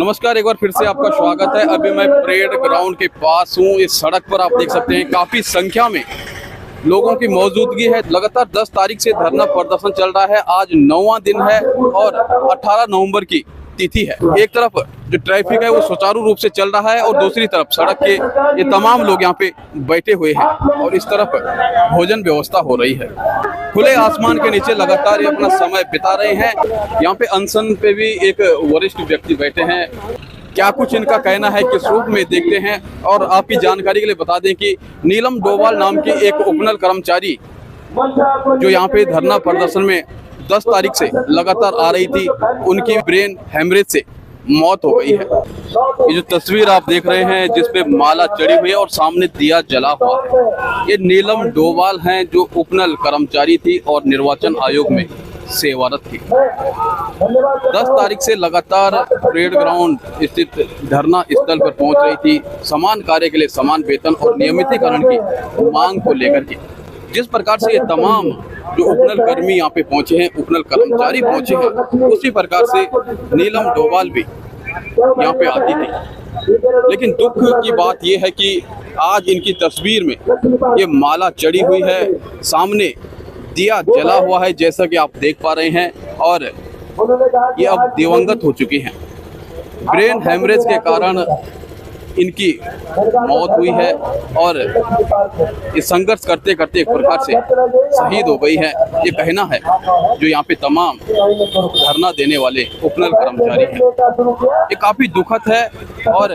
नमस्कार, एक बार फिर से आपका स्वागत है। अभी मैं परेड ग्राउंड के पास हूँ। इस सड़क पर आप देख सकते हैं काफ़ी संख्या में लोगों की मौजूदगी है। लगातार 10 तारीख से धरना प्रदर्शन चल रहा है। आज 9वां दिन है और 18 नवंबर की तिथि है। एक तरफ जो ट्रैफिक है वो सुचारू रूप से चल रहा है और दूसरी तरफ सड़क के ये तमाम लोग यहाँ पे बैठे हुए हैं और इस तरफ भोजन व्यवस्था हो रही है। खुले आसमान के नीचे लगातार ये अपना समय बिता रहे हैं। यहाँ पे अनशन पे भी एक वरिष्ठ व्यक्ति बैठे हैं। क्या कुछ इनका कहना है, किस रूप में देखते हैं। और आपकी जानकारी के लिए बता दें कि नीलम डोभाल नाम की एक उपनल कर्मचारी जो यहाँ पे धरना प्रदर्शन में 10 तारीख से लगातार आ रही थी, उनकी ब्रेन हेमरेज से मौत हो गई है। ये जो तस्वीर आप देख रहे हैं जिसपे माला चढ़ी हुई है और सामने दिया जला हुआ है, ये नीलम डोभाल हैं जो उपनल कर्मचारी थी और निर्वाचन आयोग में सेवारत थी। 10 तारीख से लगातार परेड ग्राउंड स्थित धरना स्थल पर पहुंच रही थी। समान कार्य के लिए समान वेतन और नियमितीकरण की मांग को लेकर के जिस प्रकार से ये तमाम जो उपनल कर्मी यहाँ पे पहुंचे हैं, उपनल कर्मचारी पहुंचे हैं, उसी प्रकार से नीलम डोभाल भी यहाँ पे आती थी। लेकिन दुख की बात ये है कि आज इनकी तस्वीर में ये माला चढ़ी हुई है, सामने दिया जला हुआ है जैसा कि आप देख पा रहे हैं, और ये अब दिवंगत हो चुकी हैं। ब्रेन हेमरेज के कारण इनकी मौत हुई है और ये संघर्ष करते करते एक प्रकार से शहीद हो गई है। ये कहना है जो यहाँ पे तमाम धरना देने वाले उपनल कर्मचारी हैं। ये काफ़ी दुखद है और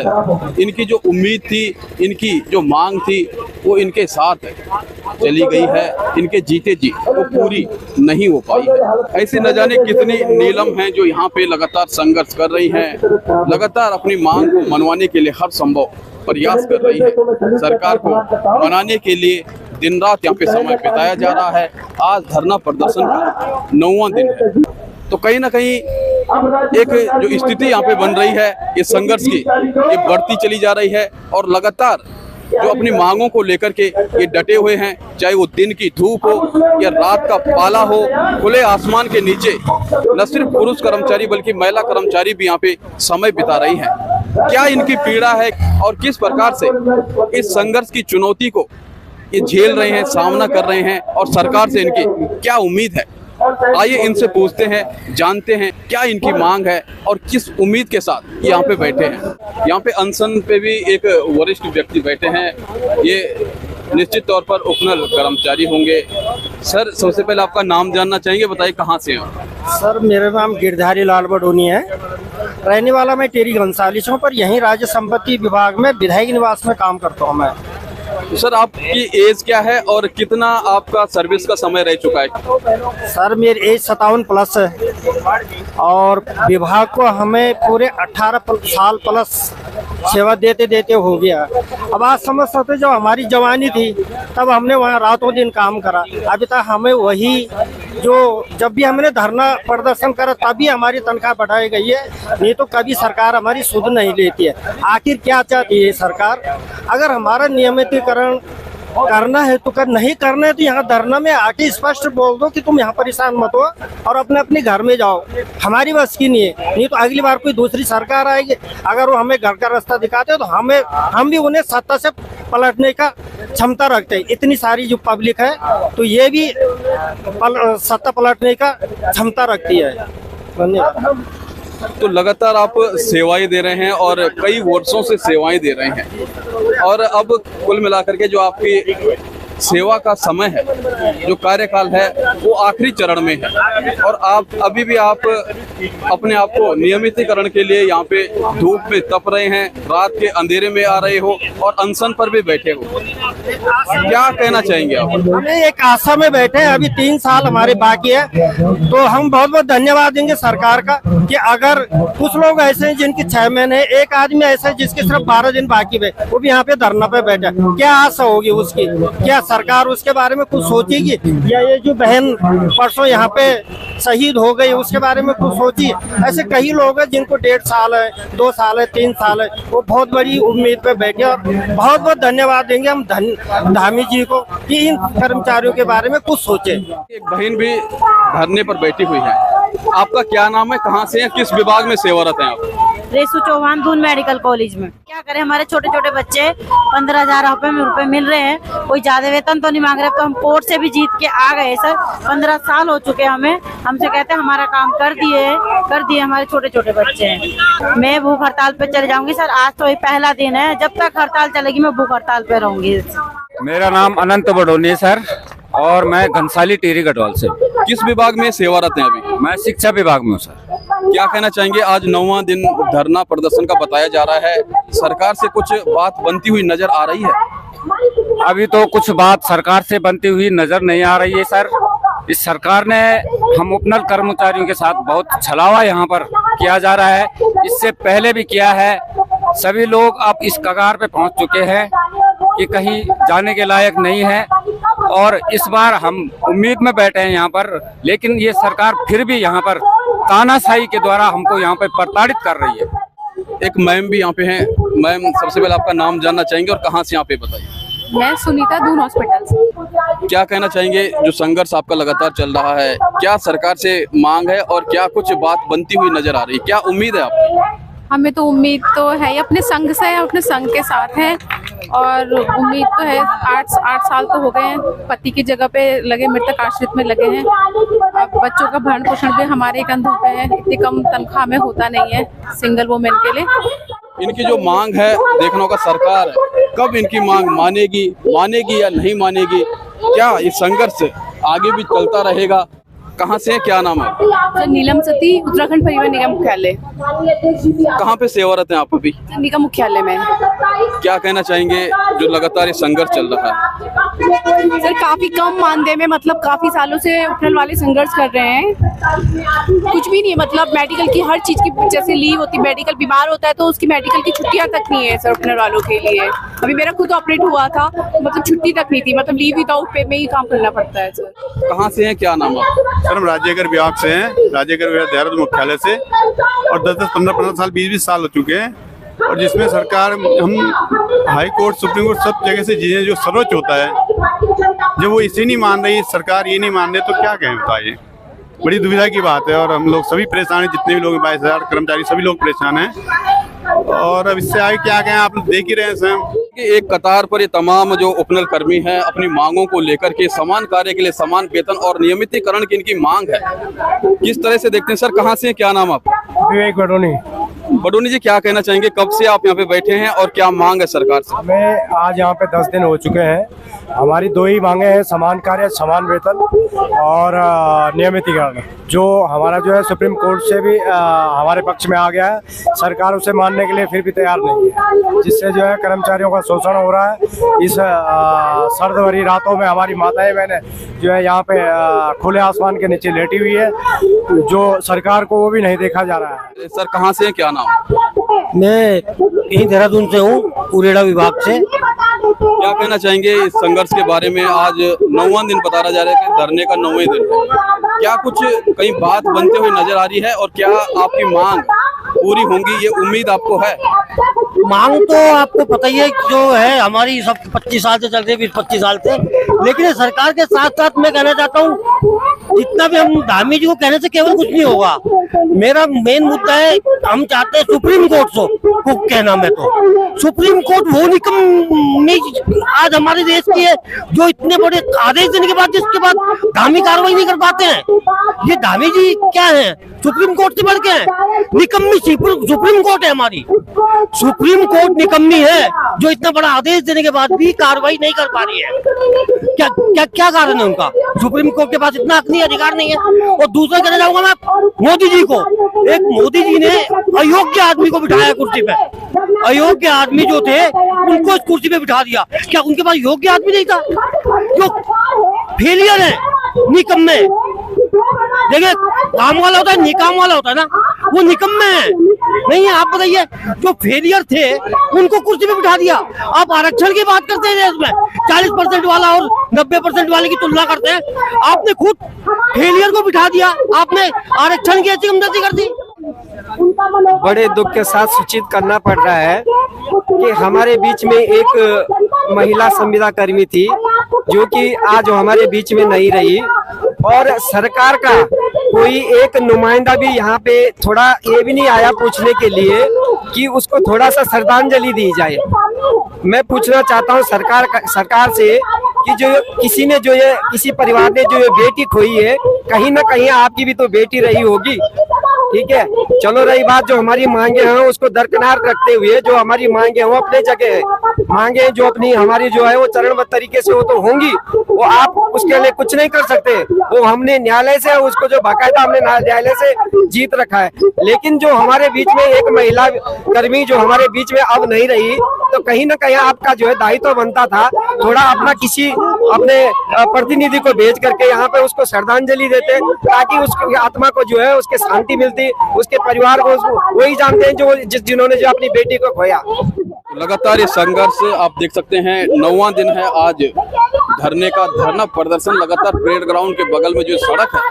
इनकी जो उम्मीद थी, इनकी जो मांग थी, वो इनके साथ चली गई है। इनके जीते जी वो पूरी नहीं हो पाई है। ऐसे न जाने कितनी नीलम हैं जो यहाँ पे लगातार संघर्ष कर रही हैं, लगातार अपनी मांग को मनवाने के लिए हर संभव प्रयास कर रही है। सरकार को मनाने के लिए दिन रात यहाँ पे समय बिताया जा रहा है। आज धरना प्रदर्शन का 9वां दिन है, तो कहीं ना कहीं एक जो स्थिति यहाँ पे बन रही है, ये संघर्ष की ये बढ़ती चली जा रही है और लगातार जो अपनी मांगों को लेकर के ये डटे हुए हैं, चाहे वो दिन की धूप हो या रात का पाला हो, खुले आसमान के नीचे न सिर्फ पुरुष कर्मचारी बल्कि महिला कर्मचारी भी यहाँ पे समय बिता रही हैं। क्या इनकी पीड़ा है और किस प्रकार से इस संघर्ष की चुनौती को ये झेल रहे हैं, सामना कर रहे हैं और सरकार से इनकी क्या उम्मीद है, आइए इनसे पूछते हैं, जानते हैं क्या इनकी मांग है और किस उम्मीद के साथ यहाँ पे बैठे हैं। यहाँ पे अनशन पे भी एक वरिष्ठ व्यक्ति बैठे हैं। ये निश्चित तौर पर उपनल कर्मचारी होंगे। सर, सबसे पहले आपका नाम जानना चाहेंगे, बताइए कहाँ से हैं। सर, मेरा नाम गिरधारी लाल बडोनी है। रहने वाला मैं टेरी गंसालिस हूँ, पर यहीं राज्य संपत्ति विभाग में विधायक निवास में काम करता हूँ मैं। सर, आपकी एज क्या है और कितना आपका सर्विस का समय रह चुका है? सर, मेरी एज 57 प्लस है और विभाग को हमें पूरे 18 साल प्लस सेवा देते देते हो गया। अब आज समझ सकते, जब हमारी जवानी थी तब हमने वहाँ रातों दिन काम करा। अभी तक हमें वही जो जब भी हमने धरना प्रदर्शन करा तभी हमारी तनख्वाह बढ़ाई गई है, नहीं तो कभी सरकार हमारी सुध नहीं लेती है। आखिर क्या चाहती है सरकार? अगर हमारा नियमितीकरण करना है तो नहीं करना है तो यहाँ धरना में आके स्पष्ट बोल दो कि तुम यहाँ परेशान मत हो और अपने अपने घर में जाओ। हमारी बस की नहीं है, नहीं तो अगली बार कोई दूसरी सरकार आएगी, अगर वो हमें घर का रास्ता दिखाते हैं तो हम भी उन्हें सत्ता से पलटने का क्षमता रखते हैं। इतनी सारी जो पब्लिक है तो ये भी सत्ता पलटने का क्षमता रखती है। धन्यवाद। तो लगातार आप सेवाएं दे रहे हैं और कई वर्षों से सेवाएं दे रहे हैं और अब कुल मिलाकर के जो आपकी सेवा का समय है, जो कार्यकाल है, वो आखिरी चरण में है और आप अभी भी आप अपने आप को नियमितीकरण के लिए यहाँ पे धूप में तप रहे हैं, रात के अंधेरे में आ रहे हो और अनशन पर भी बैठे हो। क्या कहना चाहेंगे आप? हम एक आशा में बैठे हैं, अभी 3 साल हमारे बाकी है, तो हम बहुत बहुत धन्यवाद देंगे सरकार का कि अगर कुछ लोग ऐसे हैं जिनकी 6 महीने, एक आदमी ऐसा है जिसके सिर्फ 12 दिन बाकी है, वो भी यहाँ पे धरना पे बैठा। क्या आशा होगी उसकी? क्या सरकार उसके बारे में कुछ सोचेगी? या ये जो बहन परसों यहाँ पे शहीद हो गई उसके बारे में कुछ सोची? ऐसे कई लोग हैं जिनको 1.5 साल है, 2 साल है, 3 साल है, वो बहुत बड़ी उम्मीद पे बैठे और बहुत बहुत धन्यवाद देंगे हम धामी जी को कि इन कर्मचारियों के बारे में कुछ सोचे। एक बहन भी धरने पर बैठी हुई है। आपका क्या नाम है, कहाँ से हैं, किस विभाग में सेवारत हैं आप? रेसू चौहान दून मेडिकल कॉलेज में। क्या करें, हमारे छोटे छोटे बच्चे 15,000 रुपए मिल रहे हैं, कोई ज्यादा वेतन तो नहीं मांग रहे। तो हम कोर्ट से भी जीत के आ गए सर, 15 साल हो चुके हमें। हमसे कहते हैं हमारा काम कर दिए, हमारे छोटे छोटे बच्चे हैं। मैं भूख हड़ताल पे चले जाऊंगी सर, आज तो ये पहला दिन है, जब तक हड़ताल चलेगी मैं भूख हड़ताल पे रहूंगी। मेरा नाम अनंत बडोनी है सर, और मैं घनसाली टिहरी गढ़वाल से। किस विभाग में सेवारत हैं अभी? मैं शिक्षा विभाग में हूँ सर। क्या कहना चाहेंगे, आज 9वां दिन धरना प्रदर्शन का बताया जा रहा है, सरकार से कुछ बात बनती हुई नजर आ रही है? अभी तो कुछ बात सरकार से बनती हुई नजर नहीं आ रही है सर। इस सरकार ने हम उपनल कर्मचारियों के साथ बहुत छलावा यहाँ पर किया जा रहा है, इससे पहले भी किया है। सभी लोग अब इस कगार पे पहुँच चुके हैं कि कहीं जाने के लायक नहीं है, और इस बार हम उम्मीद में बैठे हैं यहाँ पर, लेकिन ये सरकार फिर भी यहाँ पर तानाशाही के द्वारा हमको यहाँ पे प्रताड़ित कर रही है। एक मैम भी यहाँ पे हैं। मैम, सबसे पहले आपका नाम जानना चाहेंगे और कहाँ से यहाँ पे बताइए। मैं सुनीता दून हॉस्पिटल से। क्या कहना चाहेंगे, जो संघर्ष आपका लगातार चल रहा है, क्या सरकार से मांग है और क्या कुछ बात बनती हुई नजर आ रही है? क्या उम्मीद है आपकी? हमें तो उम्मीद तो है, अपने संघ से, अपने संघ के साथ हैं, और उम्मीद तो है। 8 साल तो हो गए हैं, पति की जगह पे लगे, मृतक आश्रित में लगे हैं। अब बच्चों का भरण पोषण भी हमारे कंधों पे है, इतनी कम तनख्वाह में होता नहीं है सिंगल वुमेन के लिए। इनकी जो मांग है, देखना होगा सरकार कब इनकी मांग मानेगी या नहीं मानेगी। क्या ये संघर्ष आगे भी चलता रहेगा? कहाँ से, क्या नाम है? तो नीलम सती, उत्तराखंड परिवहन निगम मुख्यालय। कहाँ पे सेवारत हैं आप अभी? निगम मुख्यालय में। क्या कहना चाहेंगे, जो लगातार ये संघर्ष चल रहा है? सर, काफी कम मानदेय में, मतलब काफी सालों से उपनल वाले संघर्ष कर रहे हैं। कुछ भी नहीं है, मतलब मेडिकल की हर चीज की, जैसे लीव होती है, मेडिकल बीमार होता है तो उसकी मेडिकल की छुट्टियां तक नहीं है सर उपनल वालों के लिए। अभी मेरा खुद ऑपरेट हुआ था, मतलब छुट्टी तक नहीं थी, मतलब लीव विदाउट पे में ही काम करना पड़ता है सर। कहाँ से हैं, क्या नाम है? सर, हम राज्यकर विभाग से हैं, राज्यकर विभाग देहरादून मुख्यालय से, और 10-10, 15-15 साल, 20-20 साल हो चुके हैं। और जिसमें सरकार, हम हाई कोर्ट, सुप्रीम कोर्ट, सब जगह से चीजें जो सर्वोच्च होता है, जब वो इसे नहीं मान रही, सरकार ये नहीं मान रही, तो क्या कहें बताइए। बड़ी दुविधा की बात है, और हम लोग सभी परेशान हैं, जितने भी लोग 22,000 कर्मचारी, सभी लोग परेशान हैं। और अब इससे आगे क्या कहें, आप देख ही रहे हैं स्वयं। एक कतार पर ये तमाम जो उपनल कर्मी हैं, अपनी मांगों को लेकर के, समान कार्य के लिए समान वेतन और नियमितीकरण की इनकी मांग है। किस तरह से देखते हैं सर? कहाँ से, क्या नाम आप? विवेक बडोनी। बडोनी जी, क्या कहना चाहेंगे, कब से आप यहाँ पे बैठे हैं और क्या मांग है सरकार से? मैं आज यहाँ पे 10 दिन हो चुके हैं। हमारी 2 ही मांगे हैं, समान कार्य, समान वेतन और नियमितीकरण। जो हमारा जो है सुप्रीम कोर्ट से भी हमारे पक्ष में आ गया है, सरकार उसे मानने के लिए फिर भी तैयार नहीं है, जिससे जो है कर्मचारियों का शोषण हो रहा है। इस सर्द भरी रातों में हमारी माताएं बहनें जो है यहाँ पे खुले आसमान के नीचे लेटी हुई है, जो सरकार को वो भी नहीं देखा जा रहा है। सर, कहाँ से, क्या नाम? मैं यही देहरादून से हूँ, उरेडा विभाग से। क्या कहना चाहेंगे इस संघर्ष के बारे में? आज 9वां दिन बताया जा रहा है कि धरने का 9वें दिन है। क्या कुछ कहीं बात बनते हुए नजर आ रही है और क्या आपकी मांग पूरी होंगी, ये उम्मीद आपको है? मांग तो आपको पता ही है, जो है हमारी सब 25 साल से चल रही है, 20-25 साल से। लेकिन सरकार के साथ साथ मैं कहना चाहता हूँ, जितना भी हम धामी जी को कहने से केवल कुछ नहीं होगा। मेरा मेन मुद्दा है, हम चाहते हैं सुप्रीम कोर्ट को कहना, मैं तो सुप्रीम कोर्ट वो निकम्मी आज हमारे देश की है, जो इतने बड़े आदेश देने के बाद जिसके बाद धामी कार्रवाई नहीं कर पाते हैं। ये धामी जी क्या है, सुप्रीम कोर्ट से बढ़ के हैं, निकम्मी सुप्रीम कोर्ट है हमारी। सुप्रीम कोर्ट निकम्मी है, जो इतना बड़ा आदेश देने के बाद भी कार्रवाई नहीं कर पा रही है। क्या कारण है उनका? सुप्रीम कोर्ट के पास इतना अपनी अधिकार नहीं है। और दूसरा कहना चाहूंगा मैं मोदी जी को, एक मोदी जी ने अयोग्य आदमी को बिठाया कुर्सी पे, अयोग्य आदमी जो थे उनको इस कुर्सी पे बिठा दिया। क्या उनके पास योग्य आदमी नहीं था? जो फेलियर है, निकम्मे। देखिए, काम वाला होता है, निकाम वाला होता है ना, वो निकम्मे है नहीं है। आप बताइए, जो फेलियर थे उनको कुर्सी पे बिठा दिया। आप आरक्षण की बात करते हैं, इसमें 40% वाला और 90% वाले की तुलना करते हैं। आपने खुद फेलियर को बिठा दिया, आपने आरक्षण की ऐसी हमदर्दी कर दी। बड़े दुख के साथ सूचित करना पड़ रहा है कि हमारे बीच में एक महिला संविदा कर्मी थी, जो कि आज हमारे बीच में नहीं रही, और सरकार का कोई एक नुमाइंदा भी यहाँ पे थोड़ा ये भी नहीं आया पूछने के लिए कि उसको थोड़ा सा श्रद्धांजलि दी जाए। मैं पूछना चाहता हूँ सरकार से कि जो किसी परिवार ने जो ये बेटी खोई है, कहीं ना कहीं आपकी भी तो बेटी रही होगी, ठीक है। चलो रही बात जो हमारी मांगे हैं उसको दरकिनार रखते हुए, जो हमारी मांगे हैं वो अपने जगह है, मांगे जो अपनी हमारी जो है वो चरणबद्ध तरीके से वो तो होंगी, वो आप उसके लिए कुछ नहीं कर सकते। वो हमने न्यायालय से उसको जो बाकायदा हमने न्यायालय से जीत रखा है। लेकिन जो हमारे बीच में एक महिला कर्मी जो हमारे बीच में अब नहीं रही, तो कहीं ना कहीं आपका जो है दायित्व बनता था थोड़ा अपना किसी अपने प्रतिनिधि को भेज करके यहाँ पे उसको श्रद्धांजलि देते, ताकि उसकी आत्मा को जो है उसके शांति मिलती, उसके परिवार को वही जानते हैं जो जिन्होंने जो अपनी बेटी को खोया। लगातार ये संघर्ष आप देख सकते हैं, 9वां दिन है आज धरना प्रदर्शन लगातार परेड ग्राउंड के बगल में जो सड़क है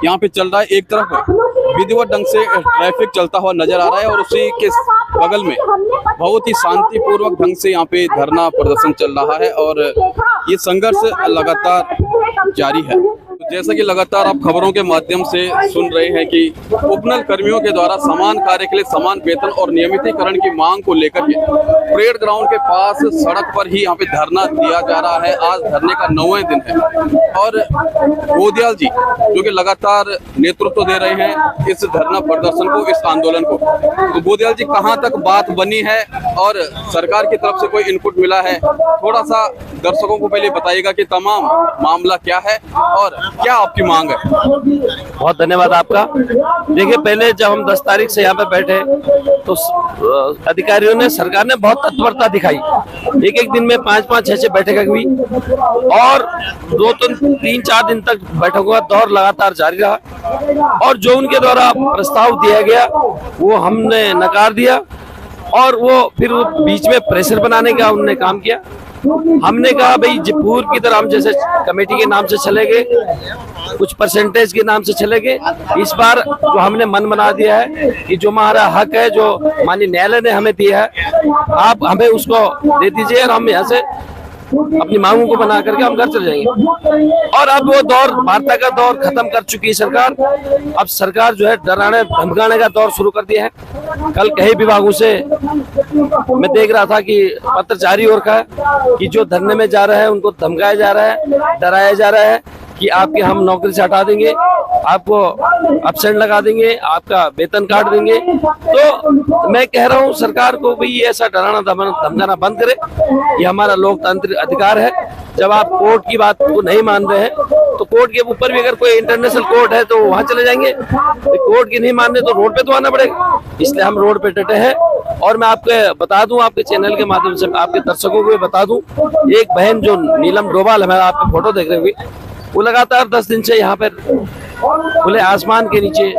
यहाँ पे चल रहा है। एक तरफ विधिवत ढंग से ट्रैफिक चलता हुआ नजर आ रहा है और उसी के बगल में बहुत ही शांतिपूर्वक ढंग से यहाँ पे धरना प्रदर्शन चल रहा है और ये संघर्ष लगातार जारी है। जैसा कि लगातार आप खबरों के माध्यम से सुन रहे हैं कि उपनल कर्मियों के द्वारा समान कार्य के लिए समान वेतन और नियमितीकरण की मांग को लेकर के परेड ग्राउंड के पास सड़क पर ही यहाँ पे धरना दिया जा रहा है। आज धरने का 9वां दिन है और बोदियाल जी जो कि लगातार नेतृत्व दे रहे हैं इस धरना प्रदर्शन को, इस आंदोलन को। तो बोदियाल जी, कहाँ तक बात बनी है और सरकार की तरफ से कोई इनपुट मिला है? थोड़ा सा दर्शकों को पहले बताइएगा कि तमाम मामला क्या है और क्या आपकी मांग है? बहुत धन्यवाद आपका। देखिए, पहले जब हम 10 तारीख से यहाँ पे बैठे तो अधिकारियों ने, सरकार ने बहुत तत्परता दिखाई। एक दिन में 5-5, 6-6 बैठकें हुई और 2-3-4 दिन तक बैठकों का दौर लगातार जारी रहा और जो उनके द्वारा प्रस्ताव दिया गया वो हमने नकार दिया और वो फिर वो बीच में प्रेशर बनाने का उन्होंने काम किया। हमने कहा भाई पूर्व की तरह हम जैसे कमेटी के नाम से चले गए, कुछ परसेंटेज के नाम से चले गए। इस बार जो हमने मन बना दिया है कि जो हमारा हक है, जो माननीय न्यायालय ने हमें दिया है, आप हमें उसको दे दीजिए और हम यहाँ से अपनी मांगों को बना करके हम घर चले जाएंगे। और अब वो दौर, वार्ता का दौर खत्म कर चुकी है सरकार। अब सरकार जो है डराने धमकाने का दौर शुरू कर दिया है। कल कई विभागों से मैं देख रहा था कि पत्र जारी हो रखा है कि जो धरने में जा रहे हैं उनको धमकाया जा रहा है, डराया जा रहा है कि आपके हम नौकरी से हटा देंगे, आपको अपसेंट लगा देंगे, आपका वेतन काट देंगे। तो मैं कह रहा हूँ सरकार को भाई ऐसा डराना धमकाना बंद करे। ये हमारा लोकतांत्रिक अधिकार है। जब आप कोर्ट की बात को नहीं मान रहे हैं तो कोर्ट के ऊपर भी अगर कोई इंटरनेशनल कोर्ट है तो वहां चले जाएंगे। कोर्ट की नहीं मानने तो रोड पे तो आना पड़ेगा। इसलिए हम रोड पे डटे हैं। और मैं आपको बता दूं, आपके चैनल के माध्यम से आपके दर्शकों को भी बता दूं, एक बहन जो नीलम डोभाल, हमारे आपके फोटो देख रहे होंगे, वो लगातार 10 दिन से यहाँ पर खुले आसमान के नीचे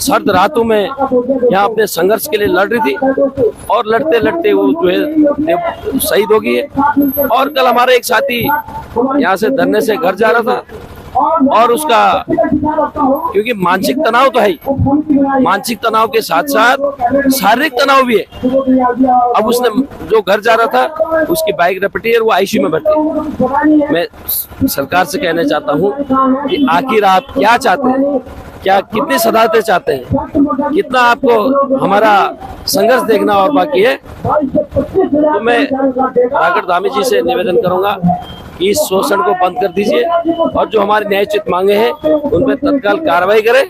सर्द रातों में यहाँ अपने संघर्ष के लिए लड़ रही थी और लड़ते लड़ते वो जो है शहीद हो गई है। और कल हमारा एक साथी यहाँ से धरने से घर जा रहा था और उसका, क्योंकि मानसिक तनाव तो है ही, मानसिक तनाव के साथ साथ शारीरिक तनाव भी है। अब उसने जो घर जा रहा था उसकी बाइक रपटी है, वो आईसीयू में बैठी। मैं सरकार से कहना चाहता हूँ कि आखिर आप क्या चाहते हैं, क्या कितनी सदाते चाहते हैं, कितना आपको हमारा संघर्ष देखना और बाकी है। तो मैं राघव धामी जी से निवेदन करूंगा कि इस शोषण को बंद कर दीजिए और जो हमारी न्यायोचित मांगे हैं उन पर तत्काल कार्रवाई करें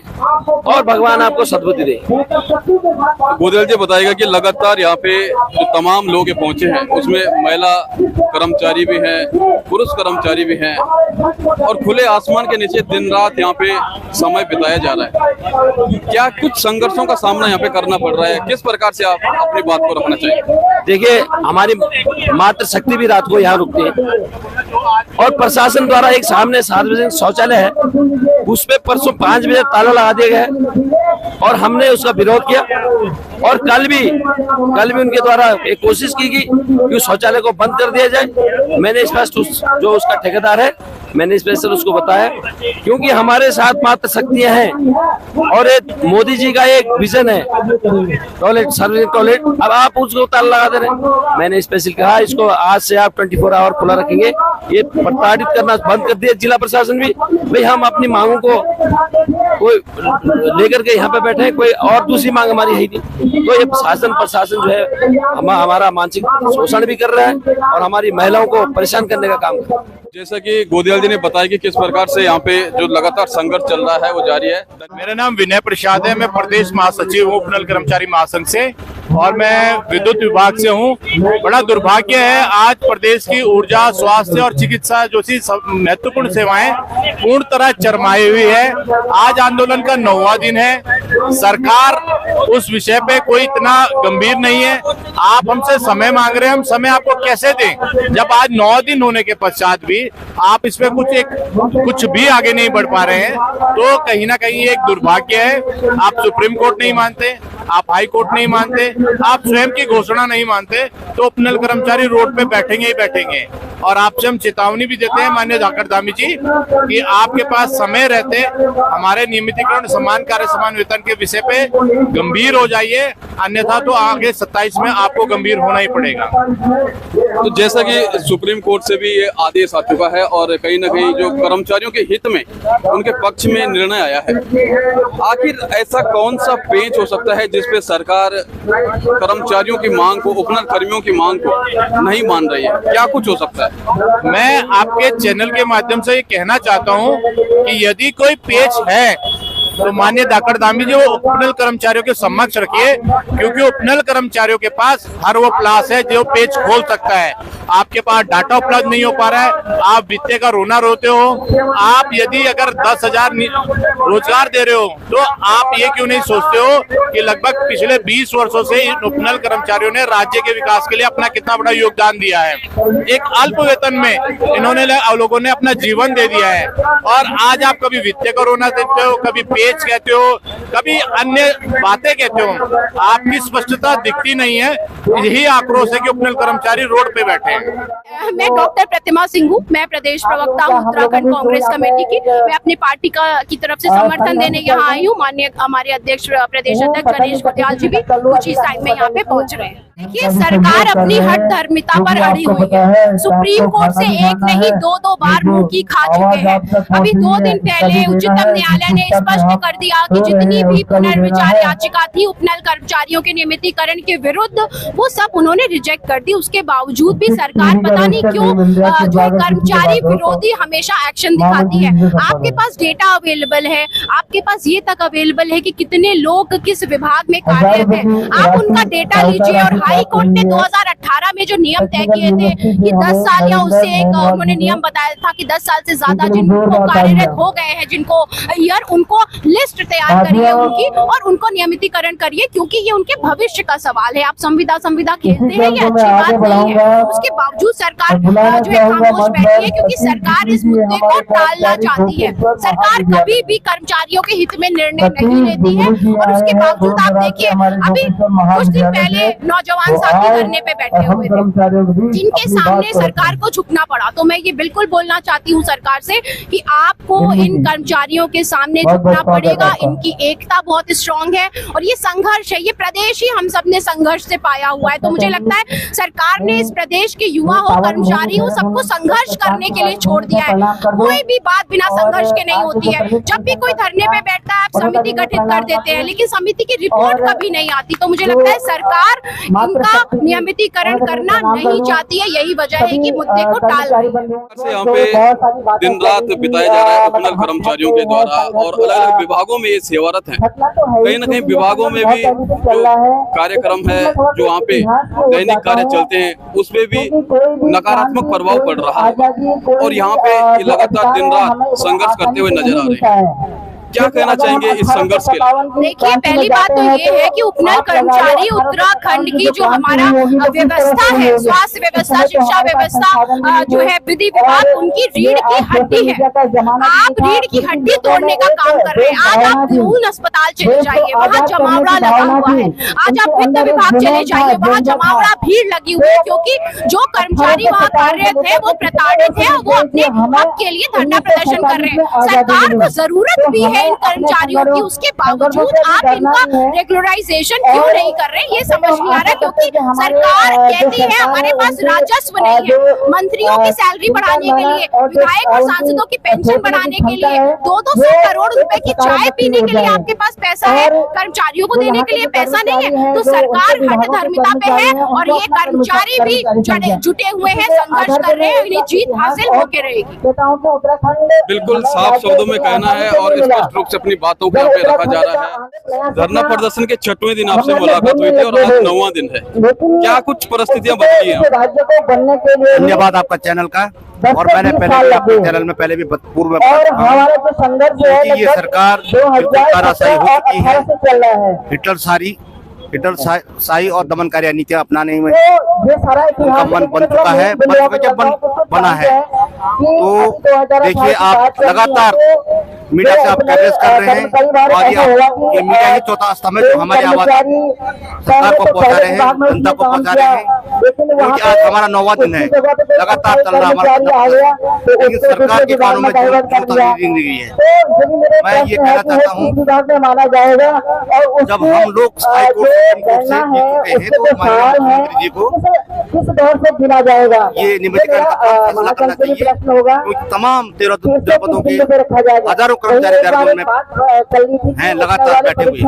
और भगवान आपको सद्बुद्धि दे। बोदियाल जी बताएगा कि लगातार यहाँ पे जो तमाम लोग पहुंचे हैं उसमें महिला कर्मचारी भी हैं, पुरुष कर्मचारी भी हैं और खुले आसमान के नीचे दिन रात यहाँ पे समय बिताया जा रहा है। क्या कुछ संघर्षों का सामना यहाँ पे करना पड़ रहा है? किस प्रकार से आप अपनी बात को रखना चाहिए? देखिए, हमारी मातृ शक्ति भी रात को यहाँ रुकती है और प्रशासन द्वारा एक सामने सार्वजनिक शौचालय है, उस पे परसों 5 बजे ताला लगा दिया गया है और हमने उसका विरोध किया। और कल भी उनके द्वारा एक कोशिश की गई कि उस शौचालय को बंद कर दिया जाए। मैंने स्पष्ट जो उसका ठेकेदार है मैंने स्पेशल उसको बताया, क्योंकि हमारे साथ मात्र शक्तियां हैं और एक मोदी जी का एक विजन है टॉयलेट, सार्वजनिक टॉयलेट। अब आप उसको ताला लगा दे रहे हैं। मैंने स्पेशल कहा इसको आज से आप 24 आवर खुला रखेंगे। ये प्रताड़ित करना बंद कर दिया जिला प्रशासन भी। भाई हम अपनी मांगों को कोई लेकर के यहाँ पे बैठे हैं, कोई और दूसरी मांग हमारी है नहीं। तो ये प्रशासन जो है हमारा मानसिक शोषण भी कर रहा है और हमारी महिलाओं को परेशान करने का काम कर रहा है। जैसा कि गोदियाल जी ने बताया कि किस प्रकार से यहाँ पे जो लगातार संघर्ष चल रहा है वो जारी है। मेरा नाम विनय प्रसाद है, मैं प्रदेश महासचिव हूँ उपनल कर्मचारी महासंघ से और मैं विद्युत विभाग से हूँ। बड़ा दुर्भाग्य है आज प्रदेश की ऊर्जा, स्वास्थ्य और चिकित्सा जैसी महत्वपूर्ण सेवाएं पूर्ण तरह चरमाई हुई है। आज आंदोलन का 9वां दिन है। सरकार उस विषय पे कोई इतना गंभीर नहीं है। आप हमसे समय मांग रहे हैं, हम समय आपको कैसे दें जब आज 9 दिन होने के पश्चात भी आप इसमें कुछ भी आगे नहीं बढ़ पा रहे हैं। तो कहीं ना कहीं एक दुर्भाग्य है। आप सुप्रीम कोर्ट नहीं मानते, आप हाई कोर्ट नहीं मानते, आप स्वयं की घोषणा नहीं मानते, तो उपनल कर्मचारी रोड पे बैठेंगे ही बैठेंगे। और आपसे हम चेतावनी भी देते हैं माननीय धाकड़ धामी जी कि आपके पास समय रहते हमारे नियमितीकरण, समान कार्य समान वेतन के विषय पे गंभीर हो जाइए, अन्यथा तो आगे 27 में आपको गंभीर होना ही पड़ेगा। तो जैसा कि सुप्रीम कोर्ट से भी ये आदेश आ चुका है और कहीं ना कहीं जो कर्मचारियों के हित में उनके पक्ष में निर्णय आया है, आखिर ऐसा कौन सा पेंच हो सकता है जिसपे सरकार कर्मचारियों की मांग को, उपनल कर्मियों की मांग को नहीं मान रही है? क्या कुछ हो सकता है? मैं आपके चैनल के माध्यम से ये कहना चाहता हूँ कि यदि कोई पेच है तो माननीय धाकड़ धामी जी वो उपनल कर्मचारियों के समक्ष रखिए, क्योंकि उपनल कर्मचारियों के पास हर वो प्लास है जो पेच खोल सकता है। आपके पास डाटा उपलब्ध नहीं हो पा रहा है, आप वित्तीय का रोना रोते हो। आप यदि अगर 10,000 रोजगार दे रहे हो तो आप ये क्यों नहीं सोचते हो कि लगभग पिछले 20 वर्षों से इन उपनल कर्मचारियों ने राज्य के विकास के लिए अपना कितना बड़ा योगदान दिया है। एक अल्प वेतन में इन्होंने लोगों ने अपना जीवन दे दिया है और आज आप कभी वित्तीय का रोना देते हो, कभी पेच कहते हो, कभी अन्य बातें कहते हो। आपकी स्पष्टता दिखती नहीं है। यही आक्रोश है कि उपनल कर्मचारी रोड पे बैठे हैं। मैं डॉक्टर प्रतिमा सिंह हूँ, मैं प्रदेश प्रवक्ता हूँ उत्तराखंड कांग्रेस कमेटी की। मैं अपनी पार्टी की तरफ से समर्थन देने यहाँ आई हूँ। माननीय हमारे अध्यक्ष, प्रदेश अध्यक्ष गणेश गोदियाल जी भी कुछ इस टाइम में यहाँ पे पहुँच रहे हैं। देखिए, सरकार अपनी हठ धर्मिता पर अड़ी हुई है। सुप्रीम कोर्ट से एक नहीं 2 बार मुंह की खा चुके हैं। अभी 2 दिन पहले उच्चतम न्यायालय ने स्पष्ट कर दिया कि जितनी भी पुनर्विचार याचिका थी उपनल कर्मचारियों के नियमितीकरण के विरुद्ध, वो सब उन्होंने रिजेक्ट कर दी। उसके बावजूद भी सरकार पता नहीं क्यों जो कर्मचारी विरोधी हमेशा एक्शन दिखाती है। आपके पास डेटा अवेलेबल है, आपके पास ये तक अवेलेबल है कि कितने लोग किस विभाग में कार्यरत है। आप उनका डेटा लीजिए। और हाई कोर्ट ने 2018 में जो नियम तय किए थे कि 10 साल या उससे एक, उन्होंने नियम बताया था कि 10 साल से ज्यादा जिनको कार्यरत हो गए हैं, जिनको ईयर, उनको लिस्ट तैयार करिए उनकी और उनको नियमितीकरण करिए, क्योंकि ये उनके भविष्य का सवाल है। आप संविदा खेलते हैं, ये अच्छी बात नहीं है। उसके बावजूद सरकार जो है खामोश बैठी है, क्योंकि सरकार इस मुद्दे को टालना चाहती है। सरकार कभी भी कर्मचारियों के हित में निर्णय नहीं लेती है और उसके बावजूद आप देखिए, अभी कुछ दिन पहले नौजवान साथी धरने पे बैठे हुए थे, जिनके सामने सरकार को झुकना पड़ा। तो मैं ये बिल्कुल बोलना चाहती हूँ सरकार से कि आपको इन कर्मचारियों के सामने झुकना पड़ेगा। इनकी एकता बहुत स्ट्रांग है और ये संघर्ष है, ये प्रदेश ही हम सब ने संघर्ष से पाया हुआ है। तो मुझे लगता है सरकार ने इस प्रदेश के युवा हो, कर्मचारी हो, सबको संघर्ष करने के लिए छोड़ दिया है। कोई भी बात बिना संघर्ष के नहीं होती है। जब भी कोई धरने पे बैठता है आप समिति गठित कर देते हैं, लेकिन समिति की रिपोर्ट कभी नहीं आती। तो मुझे लगता है सरकार इनका नियमितीकरण करना नहीं चाहती है। यही वजह है कि मुद्दे को टाल रही है। यहाँ पे दिन रात बिताया जा रहा है उपनल कर्मचारियों के द्वारा और अलग अलग विभागों में ये सेवारत है। कहीं ना कहीं विभागों में भी जो कार्यक्रम है, जो वहाँ पे दैनिक कार्य चलते हैं, उसमें भी नकारात्मक प्रभाव पड़ रहा है और यहाँ पे लगातार दिन रात संघर्ष करते हुए नजर आ रहे हैं। क्या कहना चाहेंगे इस संघर्ष के लिए? देखिए, पहली बात तो ये है कि उपनल कर्मचारी उत्तराखंड की जो हमारा व्यवस्था है, स्वास्थ्य व्यवस्था, शिक्षा व्यवस्था जो है, विधि विभाग, उनकी रीढ़ की हड्डी है। आप रीढ़ की हड्डी तोड़ने का काम कर रहे हैं। आज आप खून अस्पताल चले जाइए, वहाँ जमावड़ा लगा हुआ है। आज आप वित्त विभाग चले जाइए, वहाँ जमावड़ा भीड़ लगी हुई है, क्योंकि जो कर्मचारी वहाँ कार्यरत है वो प्रताड़ित है, वो अपने हक के लिए धरना प्रदर्शन कर रहे हैं। सरकार को जरूरत भी है इन कर्मचारियों की, उसके बावजूद आप इनका रेगुलराइजेशन क्यों नहीं कर रहे, ये समझ नहीं आ रहा। क्योंकि सरकार कहती है हमारे पास राजस्व नहीं है, मंत्रियों की सैलरी बढ़ाने के लिए, विधायक और सांसदों की पेंशन बढ़ाने के लिए, 200 करोड़ रुपए की चाय पीने के लिए आपके पास पैसा है, कर्मचारियों को देने के लिए पैसा नहीं है। तो सरकार हठधर्मिता पे है और ये कर्मचारी भी जुटे हुए हैं, संघर्ष कर रहे हैं, इन्हें जीत हासिल होके रहेगी। बिल्कुल साफ शब्दों में कहना है और स्पष्ट रूप से अपनी बातों को यहाँ पे रखा जा रहा है। धरना प्रदर्शन के 6वें दिन आपसे मुलाकात हुई थी और आज 9वां दिन है। क्या कुछ परिस्थितियां बदली हैं? धन्यवाद आपका चैनल का। और मैंने पहले अपने चैनल में पहले भी पूर्व में ये सरकार तानाशाही हो चुकी है, हिटलरशाही और दमनकारी नीतियां अपनाने में उनका मन बन चुका है, बना है। तो देखिए, आप लगातार मीडिया से आप कवरेज कर रहे हैं और ये मीडिया ही चौथा स्तंभ है जो हमारी आवाज सरकार को पहुंचा रहे हैं, जनता को पहुंचा रहे हैं। क्योंकि आज हमारा 9वां दिन है, लगातार चल रहा हमारा, लेकिन सरकार के कानों में जो जिंदगी है। मैं ये कहना चाहता हूँ, जब हम लोग हाई कोर्ट से जीत चुके हैं तो मुख्यमंत्री जी को ये नियमितीकरण का फैसला करना चाहिए, क्योंकि तमाम 13 पदों के हजारों कर्मचारी देहरादून में हैं, लगातार बैठे हुए।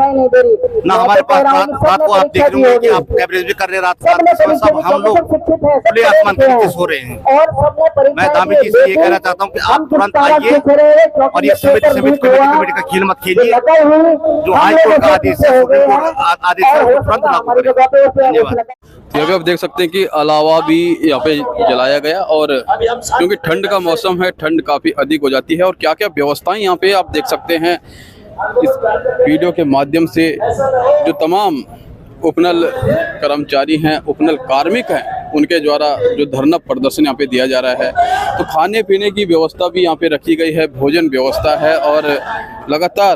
ना हमारे पास रात को आप देख रहे होंगे कि आप कैबरेज भी कर रहे हैं, रात सब हम लोग खुले आसमान के नीचे सो रहे हैं। मैं दामी जी से ये कहना चाहता हूँ कि आप तुरंत आइए और ये समिति कमेटी का खेल मत खेलिए। जो हाई कोर्ट का आदेश है, सुप्रीम कोर्ट आदेश है, वो तुरंत लागू करें। धन्यवाद। यहाँ पे आप देख सकते हैं कि अलावा भी यहाँ पे जलाया गया और क्योंकि ठंड का मौसम है, ठंड काफी अधिक हो जाती है और क्या क्या व्यवस्थाएं यहाँ पे आप देख सकते हैं इस वीडियो के माध्यम से। जो तमाम उपनल कर्मचारी हैं, उपनल कार्मिक हैं, उनके द्वारा जो धरना प्रदर्शन यहाँ पे दिया जा रहा है, तो खाने पीने की व्यवस्था भी यहाँ पे रखी गई है, भोजन व्यवस्था है और लगातार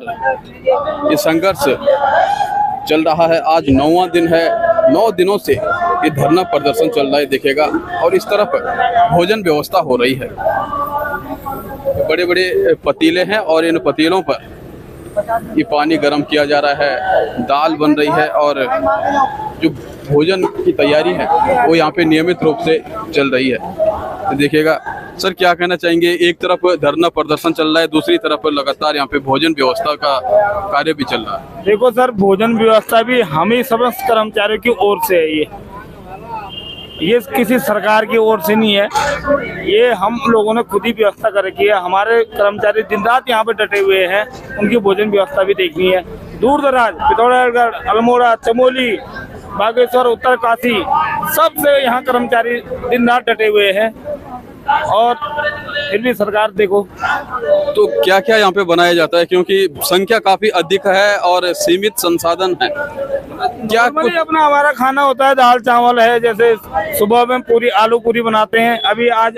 ये संघर्ष चल रहा है। आज 9वां दिन है, 9 दिनों से ये धरना प्रदर्शन चल रहा है देखिएगा। और इस तरफ भोजन व्यवस्था हो रही है, बड़े बड़े पतीले हैं और इन पतीलों पर ये पानी गर्म किया जा रहा है, दाल बन रही है और जो भोजन की तैयारी है वो यहाँ पे नियमित रूप से चल रही है। तो देखिएगा सर, क्या कहना चाहेंगे? एक तरफ धरना प्रदर्शन चल रहा है, दूसरी तरफ लगातार यहाँ पे भोजन व्यवस्था का कार्य भी चल रहा है। देखो सर, भोजन व्यवस्था भी हम ही समस्त कर्मचारियों की ओर से है। ये किसी सरकार की ओर से नहीं है, ये हम लोगों ने खुद ही व्यवस्था कर रखी है। हमारे कर्मचारी दिन रात यहाँ पे डटे हुए हैं, उनकी भोजन व्यवस्था भी देखनी है। दूर दराज पिथौरागढ़, अल्मोड़ा, चमोली, बागेश्वर, उत्तरकाशी, सबसे यहाँ कर्मचारी दिन रात डटे हुए हैं और फिर भी सरकार देखो। तो क्या क्या यहाँ पे बनाया जाता है, क्योंकि संख्या काफी अधिक है और सीमित संसाधन है? क्या कुछ अपना हमारा खाना होता है, दाल चावल है, जैसे सुबह में पूरी आलू पूरी बनाते हैं। अभी आज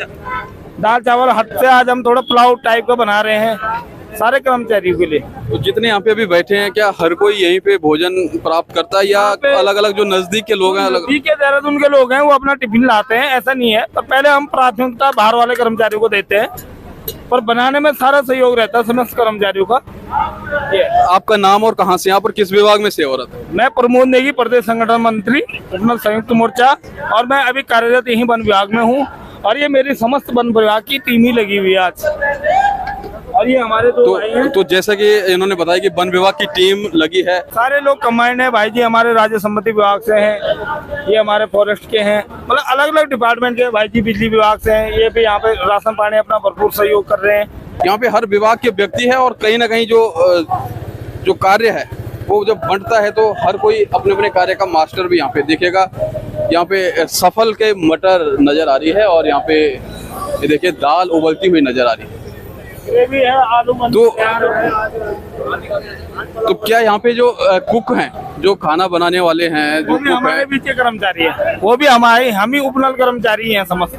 दाल चावल हट से आज हम थोड़ा पुलाव टाइप का बना रहे हैं सारे कर्मचारियों के लिए। तो जितने यहाँ पे अभी बैठे हैं, क्या हर कोई यहीं पे भोजन प्राप्त करता है या अलग अलग जो नजदीक के लोग हैं, अलग के देहरादून के लोग हैं, वो अपना टिफिन लाते हैं? ऐसा नहीं है, तो पहले हम प्राथमिकता बाहर वाले कर्मचारियों को देते हैं, पर बनाने में सारा सहयोग रहता है समस्त कर्मचारियों का। आपका नाम और कहाँ से, यहाँ पर किस विभाग में सेवारत है? मैं प्रमोद नेगी, प्रदेश संगठन मंत्री, उपनल संयुक्त मोर्चा, और मैं अभी कार्यरत यही वन विभाग में हूँ। और ये मेरी समस्त वन विभाग की टीम ही लगी हुई है आज। और ये हमारे तो जैसा कि इन्होंने बताया कि वन विभाग की टीम लगी है, सारे लोग कंबाइंड है भाई जी। हमारे राज्य संपत्ति विभाग से हैं, ये हमारे फॉरेस्ट के हैं, मतलब अलग अलग डिपार्टमेंट के भाई जी। बिजली विभाग से हैं, ये भी यहाँ पे राशन पानी अपना भरपूर सहयोग कर रहे हैं। यहाँ पे हर विभाग के व्यक्ति है और कहीं ना कहीं जो कार्य है वो जब बंटता है तो हर कोई अपने अपने कार्य का मास्टर भी यहाँ पे देखेगा। यहाँ पे सफल के मटर नजर आ रही है और यहाँ पे ये देखिए दाल उबलती हुई नजर आ रही है। ग्रेवी है, आलू तो क्या यहाँ पे जो कुक हैं, जो खाना बनाने वाले हैं, जो वो भी कुक हमारे हैं, बीच के कर्मचारी है, वो भी हमारे, हम ही उपनल कर्मचारी हैं, समझ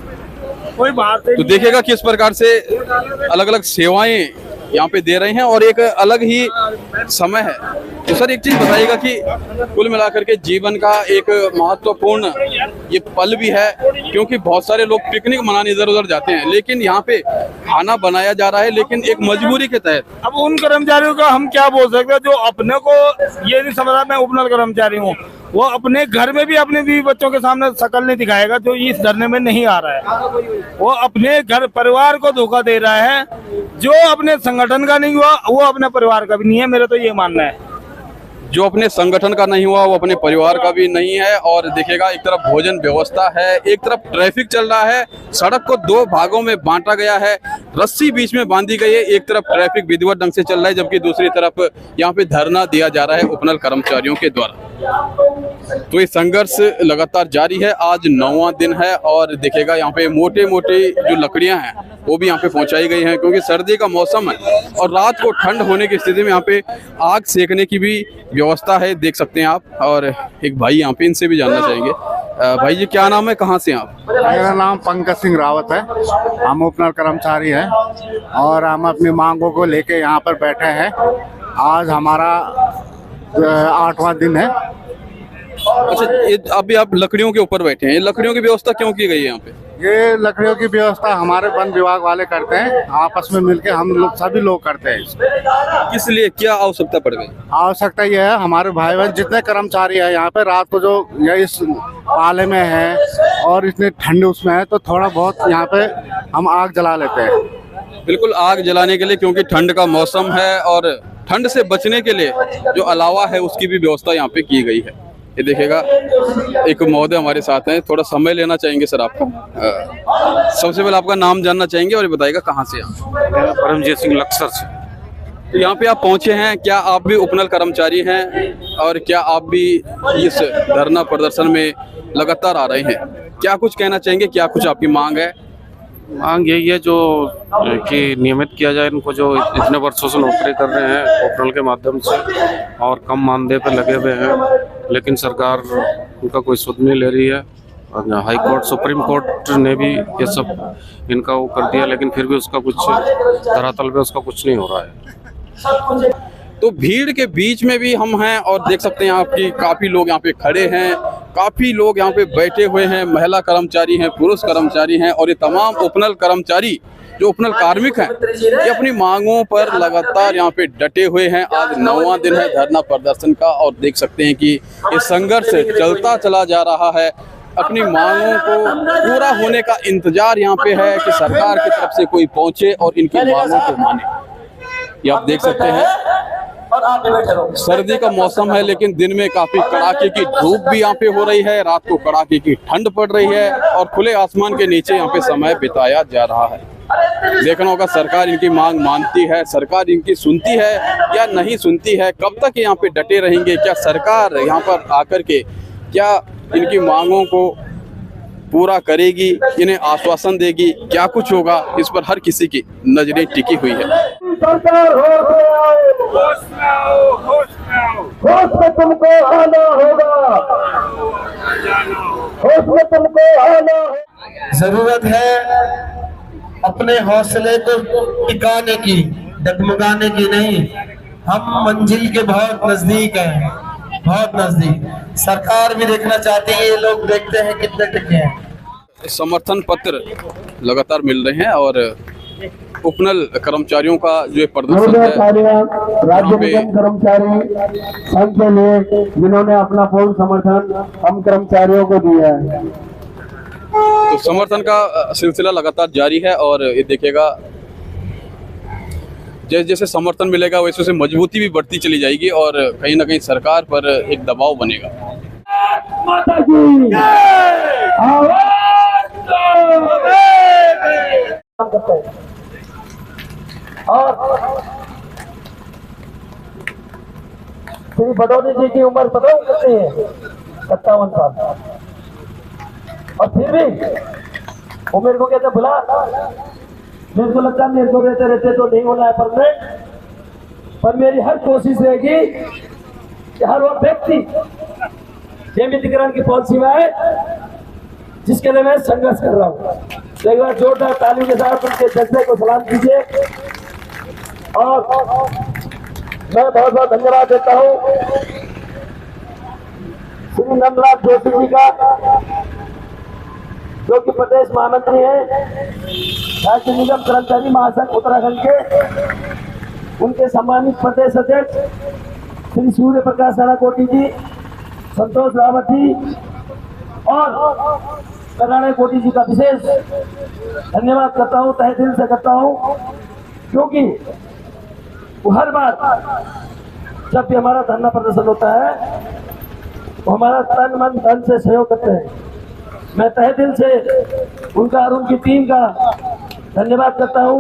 कोई बात तो देखिएगा किस प्रकार से अलग अलग सेवाएं यहाँ पे दे रहे हैं और एक अलग ही समय है। तो सर एक चीज बताइएगा कि कुल मिलाकर के जीवन का एक महत्वपूर्ण ये पल भी है, क्योंकि बहुत सारे लोग पिकनिक मनाने इधर उधर जाते हैं, लेकिन यहाँ पे खाना बनाया जा रहा है, लेकिन एक मजबूरी के तहत। अब उन कर्मचारियों का हम क्या बोल सकते हैं जो अपने को ये नहीं समझ रहा मैं उपनल कर्मचारी हूँ, वो अपने घर में भी अपने बीवी बच्चों के सामने शकल नहीं दिखाएगा जो इस धरने में नहीं आ रहा है। वो अपने घर परिवार को धोखा दे रहा है, जो अपने संगठन का नहीं हुआ वो अपने परिवार का भी नहीं है, मेरा तो ये मानना है। जो अपने संगठन का नहीं हुआ वो अपने परिवार का भी नहीं है। और देखिएगा एक तरफ भोजन व्यवस्था है, एक तरफ ट्रैफिक चल रहा है, सड़क को दो भागों में बांटा गया है, रस्सी बीच में बांधी गई है, एक तरफ ट्रैफिक विधिवत ढंग से चल रहा है, जबकि दूसरी तरफ यहाँ पे धरना दिया जा रहा है उपनल कर्मचारियों के द्वारा। तो ये संघर्ष लगातार जारी है, आज 9वां दिन है और देखिएगा यहाँ पे मोटे मोटे जो लकड़ियां हैं वो भी यहाँ पे पहुंचाई गई हैं, क्योंकि सर्दी का मौसम है और रात को ठंड होने की स्थिति में यहाँ पे आग सेकने की भी व्यवस्था है, देख सकते हैं आप। और एक भाई यहाँ पे, इनसे भी जानना चाहेंगे। भाई जी क्या नाम है, कहाँ से आप? मेरा नाम पंकज सिंह रावत है, हम उपनल कर्मचारी हैं और हम अपनी मांगों को लेके यहाँ पर बैठे हैं। आज हमारा 8वां दिन है। अच्छा, अभी आप लकड़ियों के ऊपर बैठे हैं, ये लकड़ियों की व्यवस्था क्यों की गई है यहाँ पे? ये लकड़ियों की व्यवस्था हमारे वन विभाग वाले करते हैं, आपस में मिलके हम लोग सभी लोग करते हैं। किस लिए, क्या आवश्यकता पड़ गई? आवश्यकता ये है, हमारे भाई बहन जितने कर्मचारी है यहाँ पे रात को जो ये इस पाले में है और इतनी ठंड उसमें है, तो थोड़ा बहुत यहाँ पे हम आग जला लेते हैं। बिल्कुल, आग जलाने के लिए, क्योंकि ठंड का मौसम है और ठंड से बचने के लिए जो अलावा है उसकी भी व्यवस्था यहाँ पे की गई है। ये देखिएगा एक महोदय हमारे साथ हैं, थोड़ा समय लेना चाहेंगे सर आपका। सबसे पहले आपका नाम जानना चाहेंगे और ये बताइएगा कहाँ से आप? परमजीत सिंह लक्सर से। तो यहाँ पे आप पहुँचे हैं, क्या आप भी उपनल कर्मचारी हैं और क्या आप भी इस धरना प्रदर्शन में लगातार आ रहे हैं? क्या कुछ कहना चाहेंगे, क्या कुछ आपकी मांग है? मांग यही है जो कि नियमित किया जाए इनको, जो इतने वर्षों से नौकरी कर रहे हैं उपनल के माध्यम से और कम मानदेय पे लगे हुए हैं, लेकिन सरकार उनका कोई सुध नहीं ले रही है। हाई कोर्ट, सुप्रीम कोर्ट ने भी ये सब इनका वो कर दिया, लेकिन फिर भी उसका कुछ धरातल पे उसका कुछ नहीं हो रहा है। तो भीड़ के बीच में भी हम हैं और देख सकते हैं आपकी काफ़ी लोग यहाँ पे खड़े हैं, काफ़ी लोग यहाँ पे बैठे हुए हैं, महिला कर्मचारी हैं, पुरुष कर्मचारी हैं और ये तमाम उपनल कर्मचारी जो उपनल कार्मिक हैं ये अपनी मांगों पर लगातार यहाँ पे डटे हुए हैं। आज 9वां दिन है धरना प्रदर्शन का और देख सकते हैं कि ये संघर्ष चलता चला जा रहा है। अपनी मांगों को पूरा होने का इंतजार यहाँ पे है कि सरकार की तरफ से कोई पहुंचे और इनकी मांगों को माने। ये आप देख सकते हैं सर्दी का मौसम है, लेकिन दिन में काफी कड़ाके की धूप भी यहाँ पे हो रही है, रात को कड़ाके की ठंड पड़ रही है और खुले आसमान के नीचे यहाँ पे समय बिताया जा रहा है। देखना होगा सरकार इनकी मांग मानती है, सरकार इनकी सुनती है या नहीं सुनती है, कब तक यहाँ पे डटे रहेंगे, क्या सरकार यहाँ पर आकर के क्या इनकी मांगों को पूरा करेगी, इन्हें आश्वासन देगी, क्या कुछ होगा, इस पर हर किसी की नजरें टिकी हुई है। होश में तुमको आना होगा, होश में तुमको आना होगा। जरूरत है अपने हौसले को टिकाने की, डगमगाने की नहीं। हम मंजिल के बहुत नजदीक हैं, बहुत नजदीक। सरकार भी देखना चाहती है, ये लोग देखते हैं कितने टिके हैं। समर्थन पत्र लगातार मिल रहे हैं और उपनल कर्मचारियों का जो प्रदर्शन है, राज्य निगम कर्मचारी संघ के लिए जिन्होंने अपना पूर्ण समर्थन हम कर्मचारियों को दिया है, तो समर्थन का सिलसिला लगातार जारी है। और ये देखिएगा जैसे जैसे समर्थन मिलेगा वैसे वैसे मजबूती भी बढ़ती चली जाएगी और कहीं ना कहीं सरकार पर एक दबाव बनेगा। माता की और श्री बडोनी जी की उम्र पता कितनी है? 57 साल। और फिर भी वो मेरे को कहते भुला मेरे को लगता है मेरे को रहते रहते तो नहीं होना है परमानेंट, पर मेरी हर कोशिश रहेगी कि हर वो व्यक्ति नियमितीकरण की पॉलिसी में आए जिसके लिए मैं संघर्ष कर रहा हूँ। तो एक बार जोरदार ताली के साथ उनके जज्बे को सलाम कीजिए और मैं बहुत बहुत धन्यवाद देता हूँ श्री नंदलाल जोशी जी का, जो कि प्रदेश महामंत्री है राज्य निगम कर्मचारी महासंघ उत्तराखंड के। उनके सम्मानित प्रदेश अध्यक्ष श्री सूर्य प्रकाश नाराकोटी जी, संतोष रावत जी और कल्याण कोटी जी का विशेष धन्यवाद करता हूँ, तहे दिल से करता हूँ, क्योंकि वो हर बार जब भी हमारा धरना प्रदर्शन होता है वो हमारा तन मन धन से सहयोग करते हैं। मैं तहे दिल से उनका और उनकी टीम का धन्यवाद करता हूँ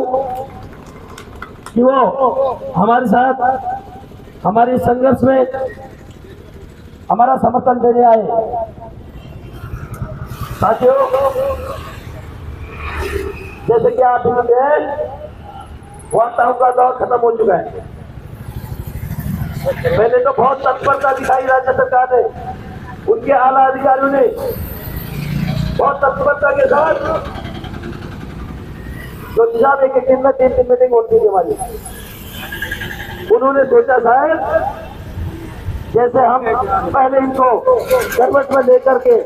कि वो हमारे साथ हमारे संघर्ष में हमारा समर्थन देने आए। साथियों, जैसे कि आप जानते हैं वार्ताओं का दौर खत्म हो चुका है। पहले तो बहुत तत्परता दिखाई राज्य सरकार ने, उनके आला अधिकारियों ने बहुत तत्परता के साथ जो दिशा में एक दिन में 3 मीटिंग होती थी हमारी, उन्होंने सोचा शायद जैसे हम पहले इनको करवट में लेकर के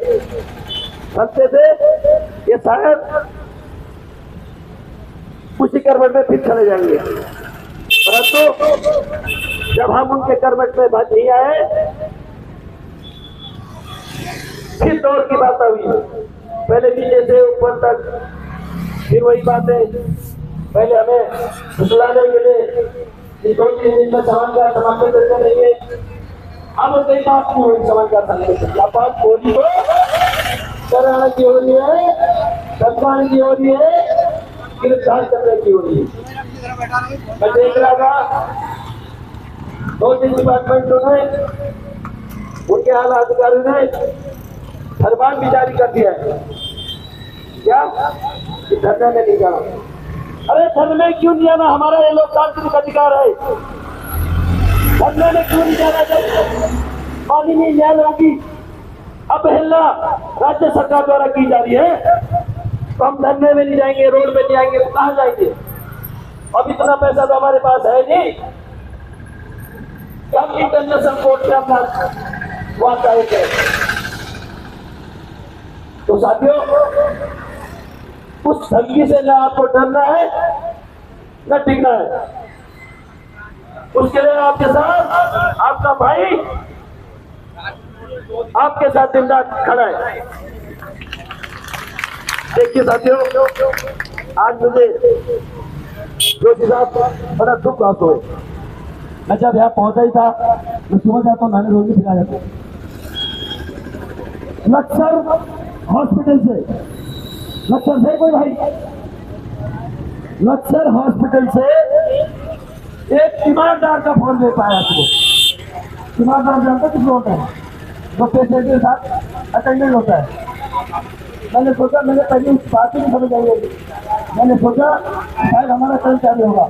चलते थे, ये शायद उसी करवट में फिर चले जाएंगे। परंतु जब हम उनके करवट में नहीं आए, फिर दौर की बात हुई। पहले नीचे से ऊपर तक फिर वही बातें, पहले हमें फुसलाने के लिए 2-3 दिन में समाचार समाप्त करते रहेंगे। अब कई बात नहीं हुई समाचार बात बोली तो कराने की हो रही है, धमकाने की हो रही है, गिरफ्तार करने की हो रही है। मैं देख रहा था 2-3 डिपार्टमेंटों ने, उनके आला अधिकारियों ने फरमान भी जारी कर दिया है क्या कि धरने में नहीं जाना। अरे धरने में क्यों नहीं आना, हमारा ये लोकतांत्रिक अधिकार है। धरने में क्यों नहीं जाना चाहिए? माननीय न्यायालय की अवहेलना राज्य सरकार द्वारा की जा रही है, तो हम धरने में नहीं जाएंगे, रोड पे नहीं आएंगे तो कहाँ जाएंगे? अब इतना पैसा तो हमारे पास है नहीं कि हम इंटरनेशनल कोर्ट में अपना वार्ता करें। तो साथियों, उस धमकी से न आपको डरना है न टिकना है। उसके लिए आपके साथ आपका भाई आपके साथ दिन रात खड़ा है। देखिए साथियों, आज मुझे जोशी साहब बड़ा दुख प्राप्त हुए। मैं जब यहाँ पहुंचा ही था, मैं सुबह जाता हूँ नानी रोगी फिरा जाता हूँ। लक्सर हॉस्पिटल से, लक्सर से कोई भाई, लक्सर हॉस्पिटल से एक ईमानदार का फोन दे पाया आपको। ईमानदार जानते किस होता है? जो पेशेंट के साथ अटेंडेंट होता है। मैंने सोचा, मैंने पहले इस बात ही नहीं समझ आई होगी। मैंने सोचा शायद हमारा कर्मचारी होगा।